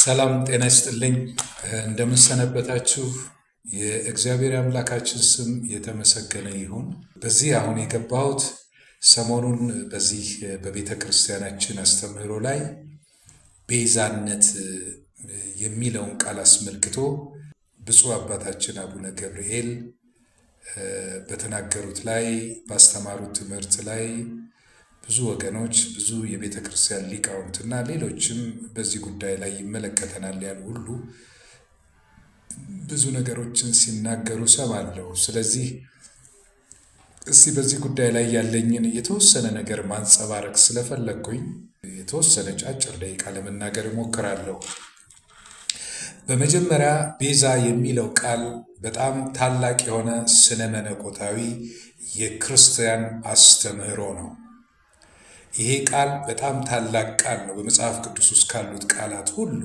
ሰላም ጤና ይስጥልኝ። እንደምን ሰነበታችሁ? የእግዚአብሔር አምላካችን ስም የተመሰገነ ይሁን። በዚህ አሁን የገባሁት ሰሞኑን በዚህ በቤተ ክርስቲያናችን አስተምህሮ ላይ ቤዛነት የሚለውን ቃል አስመልክቶ ብፁዕ አባታችን አቡነ ገብርኤል በተናገሩት ላይ ባስተማሩት ትምህርት ላይ ብዙ ወገኖች ብዙ የቤተ ክርስቲያን ሊቃውንትና ሌሎችም በዚህ ጉዳይ ላይ ይመለከተናል ያሉ ሁሉ ብዙ ነገሮችን ሲናገሩ ሰማለሁ። ስለዚህ እስቲ በዚህ ጉዳይ ላይ ያለኝን የተወሰነ ነገር ማንጸባረቅ ስለፈለግኩኝ የተወሰነ አጭር ደቂቃ ለመናገር እሞክራለሁ። በመጀመሪያ ቤዛ የሚለው ቃል በጣም ታላቅ የሆነ ስነ መለኮታዊ የክርስቲያን አስተምህሮ ነው። ይሄ ቃል በጣም ታላቅ ቃል ነው በመጽሐፍ ቅዱስ ውስጥ ካሉት ቃላት ሁሉ።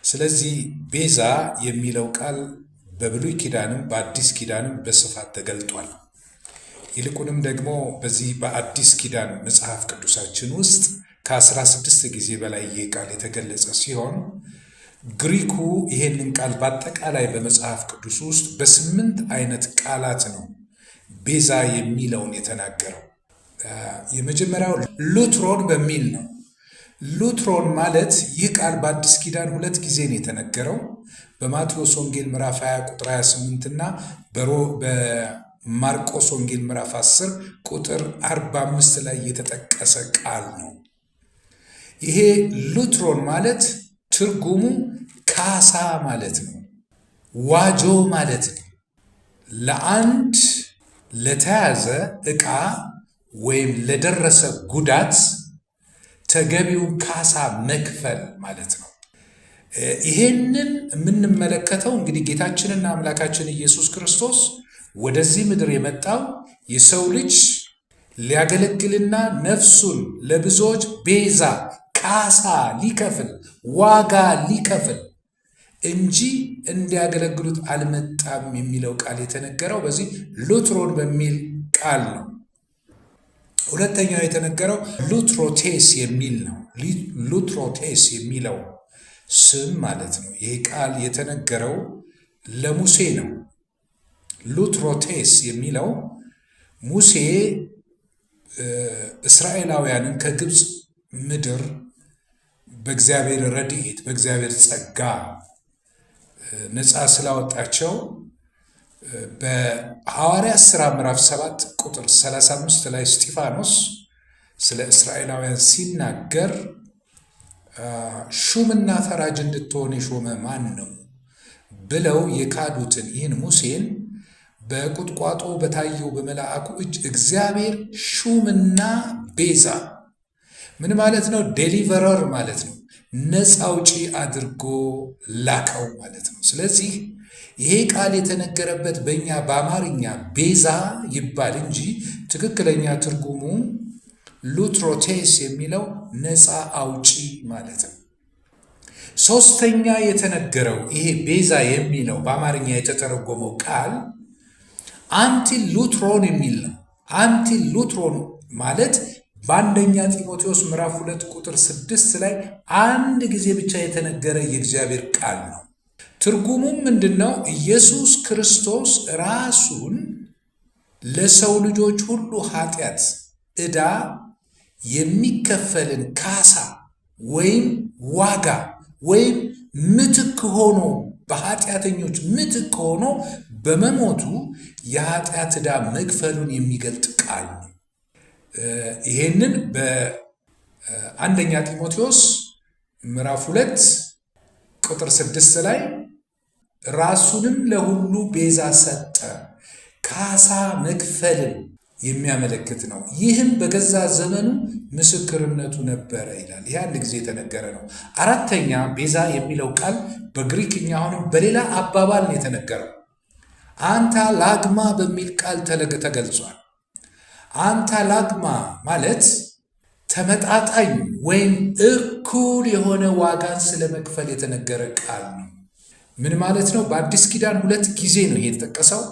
ስለዚህ ቤዛ የሚለው ቃል በብሉይ ኪዳንም በአዲስ ኪዳንም በስፋት ተገልጧል። ይልቁንም ደግሞ በዚህ በአዲስ ኪዳን መጽሐፍ ቅዱሳችን ውስጥ ከ16 ጊዜ በላይ ይህ ቃል የተገለጸ ሲሆን ግሪኩ ይሄንን ቃል በአጠቃላይ በመጽሐፍ ቅዱስ ውስጥ በ8 አይነት ቃላት ነው ቤዛ የሚለውን የተናገረው። የመጀመሪያው ሉትሮን በሚል ነው። ሉትሮን ማለት ይህ ቃል በአዲስ ኪዳን 2 ጊዜ ነው የተነገረው። በማቴዎስ ወንጌል ምዕራፍ 20 ቁጥር 28 እና በማርቆስ ወንጌል ምዕራፍ 10 ቁጥር 45 ላይ የተጠቀሰ ቃል ነው። ይሄ ሉትሮን ማለት ትርጉሙ ካሳ ማለት ነው፣ ዋጆ ማለት ነው። ለአንድ ለተያዘ ዕቃ ወይም ለደረሰ ጉዳት ተገቢውን ካሳ መክፈል ማለት ነው። ይሄንን የምንመለከተው እንግዲህ ጌታችንና አምላካችን ኢየሱስ ክርስቶስ ወደዚህ ምድር የመጣው የሰው ልጅ ሊያገለግልና ነፍሱን ለብዙዎች ቤዛ ካሳ ሊከፍል ዋጋ ሊከፍል እንጂ እንዲያገለግሉት አልመጣም የሚለው ቃል የተነገረው በዚህ ሉትሮን በሚል ቃል ነው። ሁለተኛው የተነገረው ሉትሮቴስ የሚል ነው። ሉትሮቴስ የሚለው ስም ማለት ነው። ይህ ቃል የተነገረው ለሙሴ ነው። ሉትሮቴስ የሚለው ሙሴ እስራኤላውያንን ከግብፅ ምድር በእግዚአብሔር ረድኤት በእግዚአብሔር ጸጋ ነፃ ስላወጣቸው በሐዋርያት ሥራ ምዕራፍ 7 ቁጥር 35 ላይ እስጢፋኖስ ስለ እስራኤላውያን ሲናገር ሹምና ፈራጅ እንድትሆን የሾመ ማን ነው ብለው የካዱትን ይህን ሙሴን በቁጥቋጦ በታየው በመልአኩ እጅ እግዚአብሔር ሹምና ቤዛ ምን ማለት ነው? ዴሊቨረር ማለት ነው። ነፃ አውጪ አድርጎ ላከው ማለት ነው። ስለዚህ ይሄ ቃል የተነገረበት በእኛ በአማርኛ ቤዛ ይባል እንጂ ትክክለኛ ትርጉሙ ሉትሮቴስ የሚለው ነፃ አውጪ ማለት ነው። ሶስተኛ የተነገረው ይሄ ቤዛ የሚለው በአማርኛ የተተረጎመው ቃል አንቲል ሉትሮን የሚል ነው። አንቲል ሉትሮን ማለት በአንደኛ ጢሞቴዎስ ምዕራፍ 2 ቁጥር 6 ላይ አንድ ጊዜ ብቻ የተነገረ የእግዚአብሔር ቃል ነው። ትርጉሙም ምንድነው? ኢየሱስ ክርስቶስ ራሱን ለሰው ልጆች ሁሉ ኃጢአት ዕዳ የሚከፈልን ካሳ ወይም ዋጋ ወይም ምትክ ሆኖ በኃጢአተኞች ምትክ ሆኖ በመሞቱ የኃጢአት ዕዳ መክፈሉን የሚገልጥ ቃል ነው። ይሄንን በአንደኛ ጢሞቴዎስ ምዕራፍ 2 ቁጥር 6 ላይ ራሱንም ለሁሉ ቤዛ ሰጠ፣ ካሳ መክፈልን የሚያመለክት ነው። ይህም በገዛ ዘመኑ ምስክርነቱ ነበረ ይላል። ይህ አንድ ጊዜ የተነገረ ነው። አራተኛ ቤዛ የሚለው ቃል በግሪክኛ አሁንም በሌላ አባባል ነው የተነገረው። አንታ ላግማ በሚል ቃል ተገልጿል። አንታ ላግማ ማለት ተመጣጣኝ ወይም እኩል የሆነ ዋጋን ስለመክፈል የተነገረ ቃል ነው። ምን ማለት ነው? በአዲስ ኪዳን 2 ጊዜ ነው ይሄ የተጠቀሰው።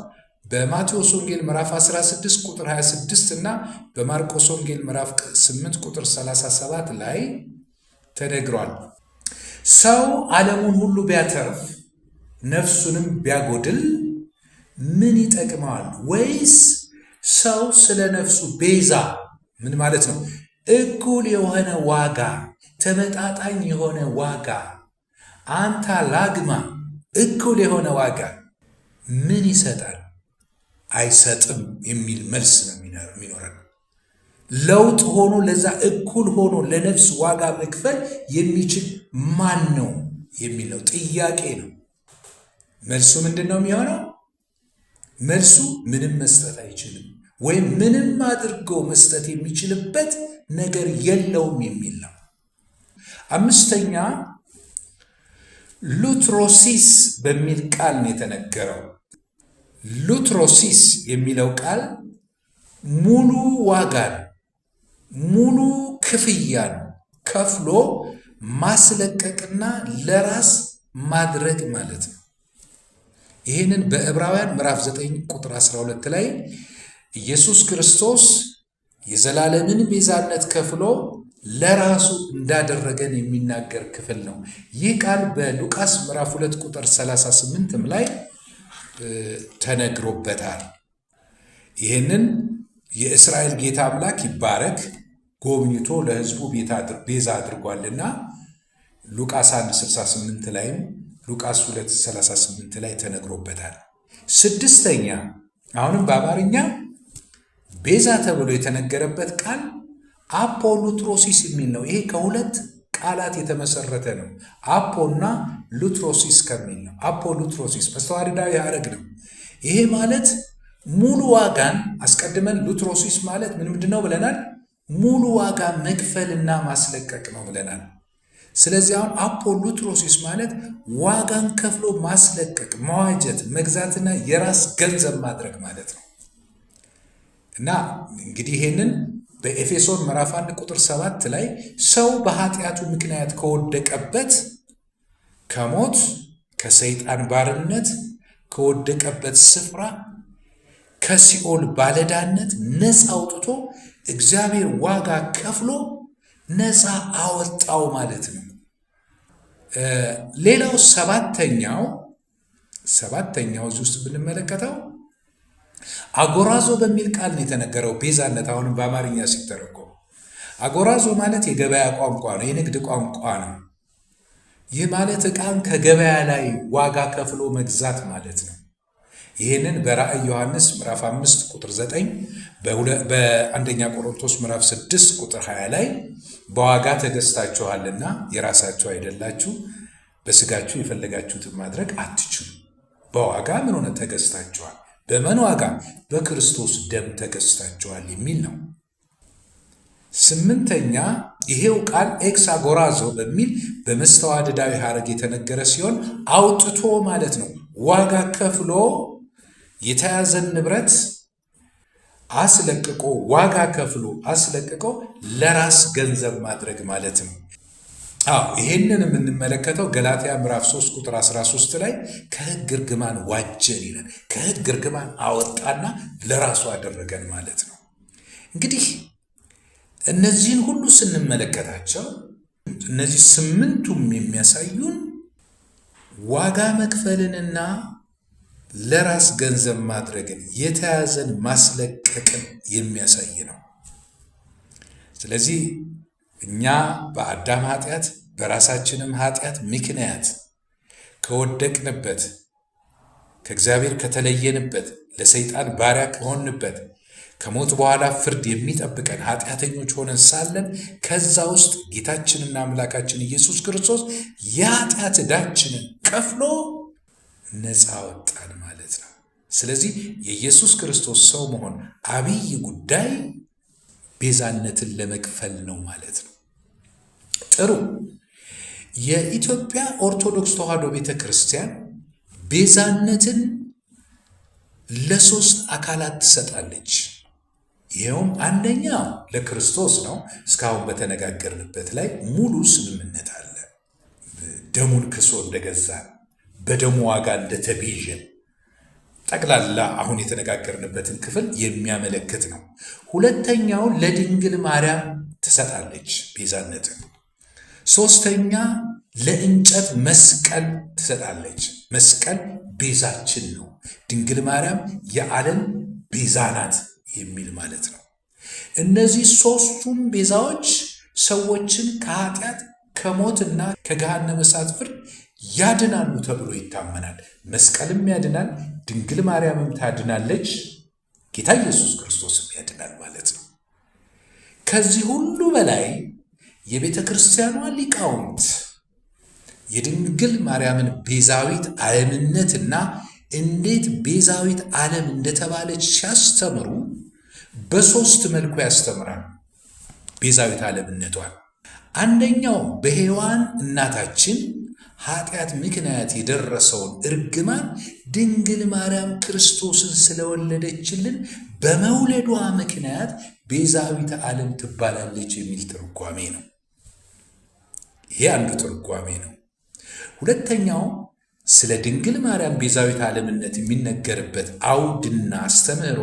በማቴዎስ ወንጌል ምዕራፍ 16 ቁጥር 26 እና በማርቆስ ወንጌል ምዕራፍ 8 ቁጥር 37 ላይ ተነግሯል። ሰው ዓለሙን ሁሉ ቢያተርፍ ነፍሱንም ቢያጎድል ምን ይጠቅመዋል? ወይስ ሰው ስለ ነፍሱ ቤዛ ምን ማለት ነው? እኩል የሆነ ዋጋ፣ ተመጣጣኝ የሆነ ዋጋ፣ አንታ ላግማ እኩል የሆነ ዋጋ ምን ይሰጣል? አይሰጥም የሚል መልስ ነው የሚኖረን። ለውጥ ሆኖ ለዛ እኩል ሆኖ ለነፍስ ዋጋ መክፈል የሚችል ማን ነው የሚለው ጥያቄ ነው። መልሱ ምንድን ነው የሚሆነው? መልሱ ምንም መስጠት አይችልም፣ ወይም ምንም አድርጎ መስጠት የሚችልበት ነገር የለውም የሚል ነው። አምስተኛ ሉትሮሲስ በሚል ቃል ነው የተነገረው። ሉትሮሲስ የሚለው ቃል ሙሉ ዋጋ ነው፣ ሙሉ ክፍያ ነው፣ ከፍሎ ማስለቀቅና ለራስ ማድረግ ማለት ነው። ይህንን በዕብራውያን ምዕራፍ 9 ቁጥር 12 ላይ ኢየሱስ ክርስቶስ የዘላለምን ቤዛነት ከፍሎ ለራሱ እንዳደረገን የሚናገር ክፍል ነው። ይህ ቃል በሉቃስ ምዕራፍ 2 ቁጥር 38 ላይ ተነግሮበታል። ይህንን የእስራኤል ጌታ አምላክ ይባረክ ጎብኝቶ ለሕዝቡ ቤዛ አድርጓልና ሉቃስ 1:68 ላይም ሉቃስ 2:38 ላይ ተነግሮበታል። ስድስተኛ አሁንም በአማርኛ ቤዛ ተብሎ የተነገረበት ቃል አፖሉትሮሲስ የሚል ነው። ይሄ ከሁለት ቃላት የተመሰረተ ነው። አፖና ሉትሮሲስ ከሚል ነው። አፖሉትሮሲስ መስተዋድዳዊ ሐረግ ነው። ይሄ ማለት ሙሉ ዋጋን አስቀድመን ሉትሮሲስ ማለት ምንድን ነው ብለናል? ሙሉ ዋጋ መክፈልና ማስለቀቅ ነው ብለናል። ስለዚህ አሁን አፖሉትሮሲስ ማለት ዋጋን ከፍሎ ማስለቀቅ፣ መዋጀት፣ መግዛትና የራስ ገንዘብ ማድረግ ማለት ነው። እና እንግዲህ ይሄንን በኤፌሶን ምዕራፍ 1 ቁጥር 7 ላይ ሰው በኃጢአቱ ምክንያት ከወደቀበት ከሞት ከሰይጣን ባርነት ከወደቀበት ስፍራ ከሲኦል ባለዳነት ነፃ አውጥቶ እግዚአብሔር ዋጋ ከፍሎ ነፃ አወጣው ማለት ነው። ሌላው ሰባተኛው እዚህ ውስጥ ብንመለከተው አጎራዞ በሚል ቃል ነው የተነገረው ቤዛነት። አሁንም በአማርኛ ሲተረጎም አጎራዞ ማለት የገበያ ቋንቋ ነው፣ የንግድ ቋንቋ ነው። ይህ ማለት ዕቃን ከገበያ ላይ ዋጋ ከፍሎ መግዛት ማለት ነው። ይህንን በራእይ ዮሐንስ ምዕራፍ 5 ቁጥር 9 በአንደኛ ቆሮንቶስ ምዕራፍ 6 ቁጥር 20 ላይ በዋጋ ተገዝታችኋልና የራሳችሁ አይደላችሁ፣ በስጋችሁ የፈለጋችሁትን ማድረግ አትችሉ። በዋጋ ምን ሆነ? ተገዝታችኋል። በምን ዋጋ? በክርስቶስ ደም ተገዝታችኋል የሚል ነው። ስምንተኛ ይሄው ቃል ኤክስ አጎራዞ በሚል በመስተዋድዳዊ ሐረግ የተነገረ ሲሆን አውጥቶ ማለት ነው። ዋጋ ከፍሎ የተያዘን ንብረት አስለቅቆ ዋጋ ከፍሎ አስለቅቆ ለራስ ገንዘብ ማድረግ ማለት ነው። ይሄንን የምንመለከተው ገላትያ ምዕራፍ 3 ቁጥር 13 ላይ ከሕግ እርግማን ዋጀን ይላል። ከሕግ እርግማን አወጣና ለራሱ አደረገን ማለት ነው። እንግዲህ እነዚህን ሁሉ ስንመለከታቸው እነዚህ ስምንቱም የሚያሳዩን ዋጋ መክፈልንና ለራስ ገንዘብ ማድረግን የተያዘን ማስለቀቅን የሚያሳይ ነው። ስለዚህ እኛ በአዳም ኃጢአት በራሳችንም ኃጢአት ምክንያት ከወደቅንበት ከእግዚአብሔር ከተለየንበት ለሰይጣን ባሪያ ከሆንበት ከሞት በኋላ ፍርድ የሚጠብቀን ኃጢአተኞች ሆነን ሳለን ከዛ ውስጥ ጌታችንና አምላካችን ኢየሱስ ክርስቶስ የኃጢአት ዕዳችንን ከፍሎ ነፃ ወጣን ማለት ነው። ስለዚህ የኢየሱስ ክርስቶስ ሰው መሆን አብይ ጉዳይ ቤዛነትን ለመክፈል ነው ማለት ነው። ጥሩ። የኢትዮጵያ ኦርቶዶክስ ተዋሕዶ ቤተ ክርስቲያን ቤዛነትን ለሶስት አካላት ትሰጣለች። ይኸውም አንደኛ ለክርስቶስ ነው። እስካሁን በተነጋገርንበት ላይ ሙሉ ስምምነት አለ። ደሙን ክሶ እንደገዛን በደሙ ዋጋ እንደተቤዠን ጠቅላላ አሁን የተነጋገርንበትን ክፍል የሚያመለክት ነው። ሁለተኛው ለድንግል ማርያም ትሰጣለች ቤዛነትን። ሶስተኛ ለእንጨት መስቀል ትሰጣለች። መስቀል ቤዛችን ነው። ድንግል ማርያም የዓለም ቤዛ ናት የሚል ማለት ነው። እነዚህ ሦስቱም ቤዛዎች ሰዎችን ከኃጢአት ከሞትና ከገሃነመ እሳት ፍርድ ያድናሉ ተብሎ ይታመናል። መስቀልም ያድናል፣ ድንግል ማርያምም ታድናለች፣ ጌታ ኢየሱስ ክርስቶስም ያድናል ማለት ነው። ከዚህ ሁሉ በላይ የቤተ ክርስቲያኗ ሊቃውንት የድንግል ማርያምን ቤዛዊት ዓለምነትና እንዴት ቤዛዊት ዓለም እንደተባለች ሲያስተምሩ በሦስት መልኩ ያስተምራሉ ቤዛዊት ዓለምነቷን። አንደኛው በሔዋን እናታችን ኃጢአት ምክንያት የደረሰውን እርግማን ድንግል ማርያም ክርስቶስን ስለወለደችልን በመውለዷ ምክንያት ቤዛዊት ዓለም ትባላለች የሚል ትርጓሜ ነው። ይሄ አንዱ ትርጓሜ ነው። ሁለተኛው ስለ ድንግል ማርያም ቤዛዊት ዓለምነት የሚነገርበት አውድና አስተምህሮ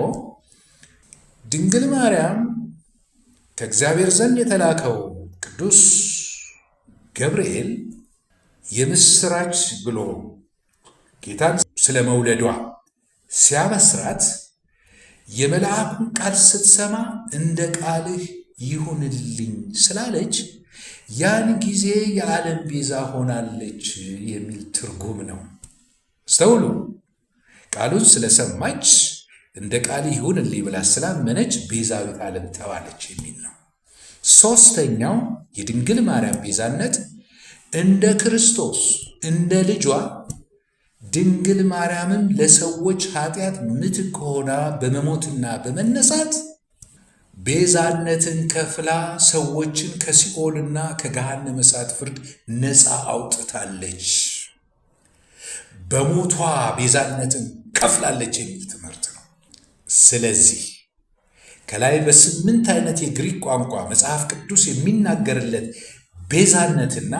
ድንግል ማርያም ከእግዚአብሔር ዘንድ የተላከው ቅዱስ ገብርኤል የምስራች ብሎ ጌታን ስለ መውለዷ ሲያበስራት የመልአኩን ቃል ስትሰማ እንደ ቃልህ ይሁንልኝ ስላለች ያን ጊዜ የዓለም ቤዛ ሆናለች የሚል ትርጉም ነው። አስተውሉ። ቃሉን ስለሰማች እንደ ቃልህ ይሁንልኝ ብላ ስላመነች ቤዛዊት ዓለም ተባለች የሚል ነው። ሦስተኛው የድንግል ማርያም ቤዛነት እንደ ክርስቶስ እንደ ልጇ ድንግል ማርያምም ለሰዎች ኃጢአት ምትክ ሆና በመሞትና በመነሳት ቤዛነትን ከፍላ ሰዎችን ከሲኦልና ከገሃነመ እሳት ፍርድ ነፃ አውጥታለች። በሞቷ ቤዛነትን ከፍላለች የሚል ትምህርት ነው። ስለዚህ ከላይ በ8 አይነት የግሪክ ቋንቋ መጽሐፍ ቅዱስ የሚናገርለት ቤዛነትና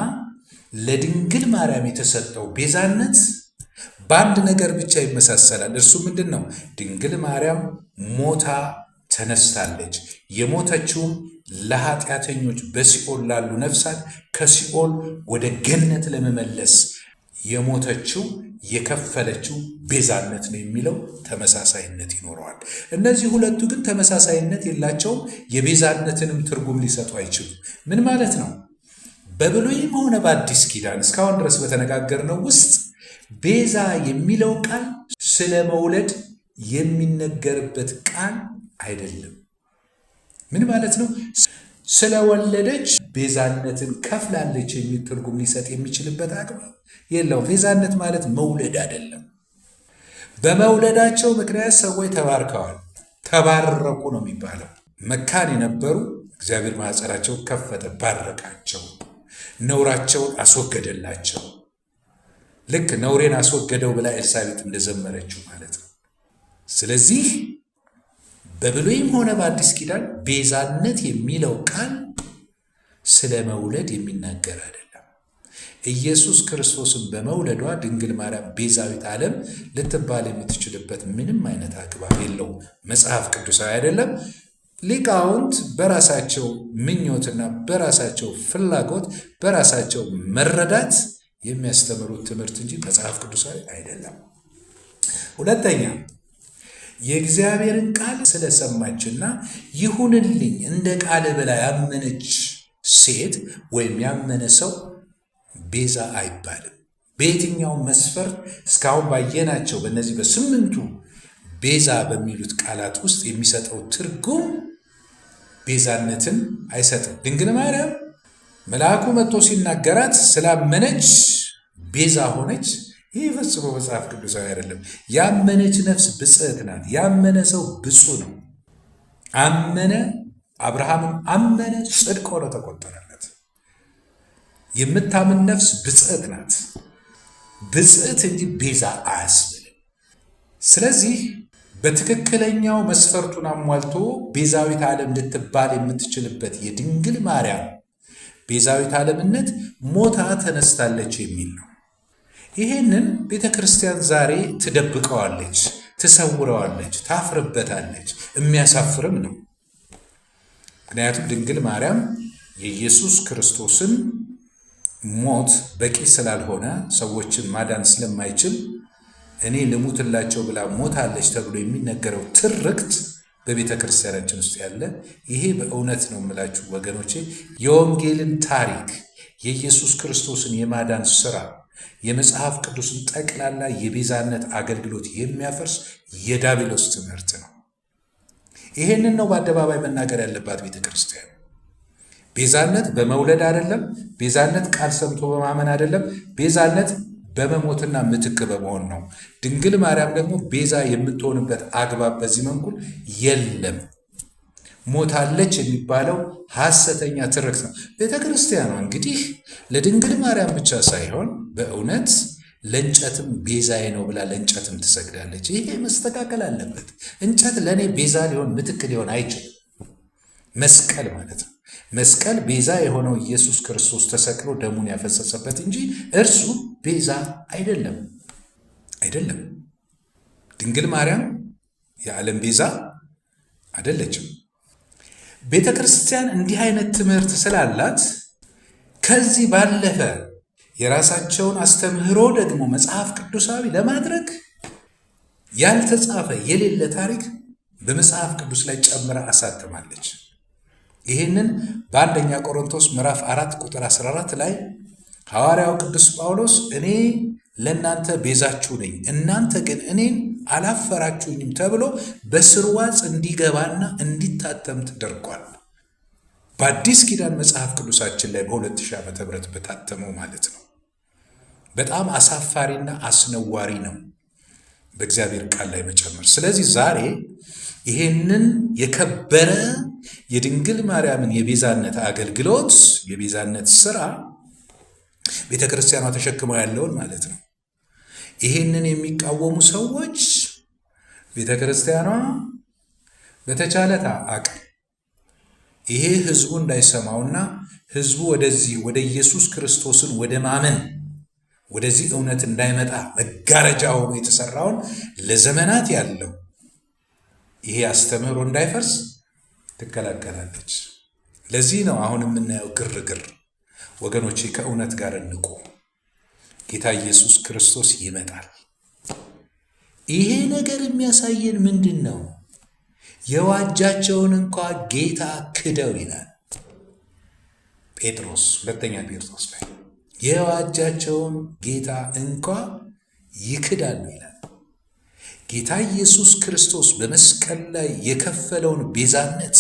ለድንግል ማርያም የተሰጠው ቤዛነት በአንድ ነገር ብቻ ይመሳሰላል። እርሱ ምንድን ነው? ድንግል ማርያም ሞታ ተነስታለች። የሞተችውም ለኃጢአተኞች በሲኦል ላሉ ነፍሳት ከሲኦል ወደ ገነት ለመመለስ የሞተችው የከፈለችው ቤዛነት ነው የሚለው ተመሳሳይነት ይኖረዋል። እነዚህ ሁለቱ ግን ተመሳሳይነት የላቸውም። የቤዛነትንም ትርጉም ሊሰጡ አይችሉም። ምን ማለት ነው? በብሉይም ሆነ በአዲስ ኪዳን እስካሁን ድረስ በተነጋገርነው ውስጥ ቤዛ የሚለው ቃል ስለ መውለድ የሚነገርበት ቃል አይደለም። ምን ማለት ነው? ስለወለደች ቤዛነትን ከፍላለች የሚል ትርጉም ሊሰጥ የሚችልበት አግባብ የለውም። ቤዛነት ማለት መውለድ አይደለም። በመውለዳቸው ምክንያት ሰዎች ተባርከዋል፣ ተባረኩ ነው የሚባለው። መካን የነበሩ እግዚአብሔር ማኅፀናቸውን ከፈተ፣ ባረካቸው፣ ነውራቸውን አስወገደላቸው። ልክ ነውሬን አስወገደው ብላ ኤልሳቤጥ እንደዘመረችው ማለት ነው። ስለዚህ በብሉይም ሆነ በአዲስ ኪዳን ቤዛነት የሚለው ቃል ስለ መውለድ የሚናገር አይደለም። ኢየሱስ ክርስቶስን በመውለዷ ድንግል ማርያም ቤዛዊት ዓለም ልትባል የምትችልበት ምንም አይነት አግባብ የለውም። መጽሐፍ ቅዱሳዊ አይደለም። ሊቃውንት በራሳቸው ምኞትና በራሳቸው ፍላጎት በራሳቸው መረዳት የሚያስተምሩት ትምህርት እንጂ መጽሐፍ ቅዱሳዊ አይደለም። ሁለተኛ የእግዚአብሔርን ቃል ስለሰማችና ይሁንልኝ እንደ ቃል ብላ ያመነች ሴት ወይም ያመነ ሰው ቤዛ አይባልም። በየትኛው መስፈርት እስካሁን ባየናቸው በእነዚህ በ8ቱ ቤዛ በሚሉት ቃላት ውስጥ የሚሰጠው ትርጉም ቤዛነትን አይሰጥም። ድንግል ማርያም መልአኩ መጥቶ ሲናገራት ስላመነች ቤዛ ሆነች። ይህ ፈጽሞ መጽሐፍ ቅዱሳዊ አይደለም። ያመነች ነፍስ ብፅዕት ናት። ያመነ ሰው ብፁዕ ነው። አመነ፣ አብርሃምም አመነ፣ ጽድቅ ሆኖ ተቆጠረለት። የምታምን ነፍስ ብፅዕት ናት። ብፅዕት እንጂ ቤዛ አያስብልም። ስለዚህ በትክክለኛው መስፈርቱን አሟልቶ ቤዛዊት ዓለም ልትባል የምትችልበት የድንግል ማርያም ቤዛዊት ዓለምነት ሞታ ተነስታለች የሚል ነው። ይሄንን ቤተ ክርስቲያን ዛሬ ትደብቀዋለች፣ ትሰውረዋለች፣ ታፍርበታለች። የሚያሳፍርም ነው። ምክንያቱም ድንግል ማርያም የኢየሱስ ክርስቶስን ሞት በቂ ስላልሆነ ሰዎችን ማዳን ስለማይችል እኔ ልሙትላቸው ብላ ሞታለች ተብሎ የሚነገረው ትርክት በቤተ ክርስቲያናችን ውስጥ ያለ ይሄ በእውነት ነው የምላችሁ ወገኖቼ፣ የወንጌልን ታሪክ የኢየሱስ ክርስቶስን የማዳን ስራ የመጽሐፍ ቅዱስን ጠቅላላ የቤዛነት አገልግሎት የሚያፈርስ የዲያብሎስ ትምህርት ነው። ይሄንን ነው በአደባባይ መናገር ያለባት ቤተ ክርስቲያን። ቤዛነት በመውለድ አይደለም። ቤዛነት ቃል ሰምቶ በማመን አይደለም። ቤዛነት በመሞትና ምትክ በመሆን ነው። ድንግል ማርያም ደግሞ ቤዛ የምትሆንበት አግባብ በዚህ መንኩል የለም። ሞታለች የሚባለው ሐሰተኛ ትርክት ነው። ቤተ ክርስቲያኗ እንግዲህ ለድንግል ማርያም ብቻ ሳይሆን በእውነት ለእንጨትም ቤዛዬ ነው ብላ ለእንጨትም ትሰግዳለች። ይሄ መስተካከል አለበት። እንጨት ለእኔ ቤዛ ሊሆን ምትክ ሊሆን አይችልም። መስቀል ማለት ነው። መስቀል ቤዛ የሆነው ኢየሱስ ክርስቶስ ተሰቅሎ ደሙን ያፈሰሰበት እንጂ እርሱ ቤዛ አይደለም። ድንግል ማርያም የዓለም ቤዛ አይደለችም። ቤተ ክርስቲያን እንዲህ አይነት ትምህርት ስላላት ከዚህ ባለፈ የራሳቸውን አስተምህሮ ደግሞ መጽሐፍ ቅዱሳዊ ለማድረግ ያልተጻፈ የሌለ ታሪክ በመጽሐፍ ቅዱስ ላይ ጨምራ አሳትማለች። ይህንን በአንደኛ ቆሮንቶስ ምዕራፍ 4 ቁጥር 14 ላይ ሐዋርያው ቅዱስ ጳውሎስ እኔ ለእናንተ ቤዛችሁ ነኝ፣ እናንተ ግን እኔን አላፈራችሁኝም ተብሎ በስርዋጽ እንዲገባና እንዲታተም ተደርጓል። በአዲስ ኪዳን መጽሐፍ ቅዱሳችን ላይ በ2000 ዓመተ ምህረት በታተመው ማለት ነው። በጣም አሳፋሪና አስነዋሪ ነው በእግዚአብሔር ቃል ላይ መጨመር። ስለዚህ ዛሬ ይሄንን የከበረ የድንግል ማርያምን የቤዛነት አገልግሎት የቤዛነት ስራ ቤተ ክርስቲያኗ ተሸክመው ያለውን ማለት ነው ይሄንን የሚቃወሙ ሰዎች ቤተ ክርስቲያኗ በተቻለታ አቅም ይሄ ህዝቡ እንዳይሰማውና ህዝቡ ወደ ኢየሱስ ክርስቶስን ወደ ማመን ወደዚህ እውነት እንዳይመጣ መጋረጃ ሆኖ የተሰራውን ለዘመናት ያለው ይሄ አስተምህሮ እንዳይፈርስ ትከላከላለች። ለዚህ ነው አሁን የምናየው ግርግር። ወገኖቼ ከእውነት ጋር እንቁም። ጌታ ኢየሱስ ክርስቶስ ይመጣል። ይሄ ነገር የሚያሳየን ምንድን ነው? የዋጃቸውን እንኳ ጌታ ክደው ይላል ጴጥሮስ፣ ሁለተኛ ጴጥሮስ ላይ የዋጃቸውን ጌታ እንኳ ይክዳሉ ይላል። ጌታ ኢየሱስ ክርስቶስ በመስቀል ላይ የከፈለውን ቤዛነት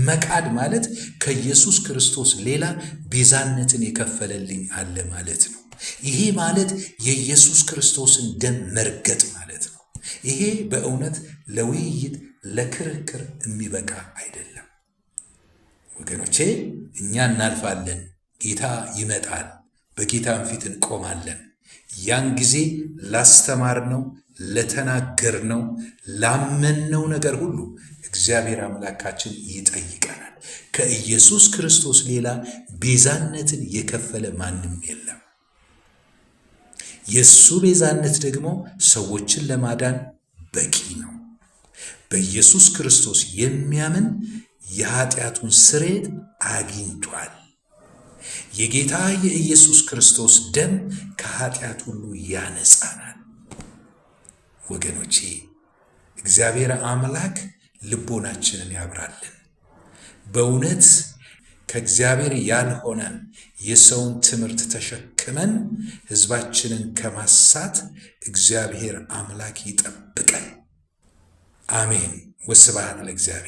መካድ ማለት ከኢየሱስ ክርስቶስ ሌላ ቤዛነትን የከፈለልኝ አለ ማለት ነው። ይሄ ማለት የኢየሱስ ክርስቶስን ደም መርገጥ ማለት ነው። ይሄ በእውነት ለውይይት ለክርክር የሚበቃ አይደለም ወገኖቼ። እኛ እናልፋለን፣ ጌታ ይመጣል፣ በጌታም ፊት እንቆማለን። ያን ጊዜ ላስተማርነው፣ ለተናገርነው፣ ላመንነው ነገር ሁሉ እግዚአብሔር አምላካችን ይጠይቀናል። ከኢየሱስ ክርስቶስ ሌላ ቤዛነትን የከፈለ ማንም የለም። የእሱ ቤዛነት ደግሞ ሰዎችን ለማዳን በቂ ነው። በኢየሱስ ክርስቶስ የሚያምን የኃጢአቱን ስርየት አግኝቷል። የጌታ የኢየሱስ ክርስቶስ ደም ከኃጢአት ሁሉ ያነጻናል። ወገኖቼ እግዚአብሔር አምላክ ልቦናችንን ያብራልን። በእውነት ከእግዚአብሔር ያልሆነ የሰውን ትምህርት ተሸክመን ሕዝባችንን ከማሳት እግዚአብሔር አምላክ ይጠብቀን። አሜን። ወስብሐት ለእግዚአብሔር።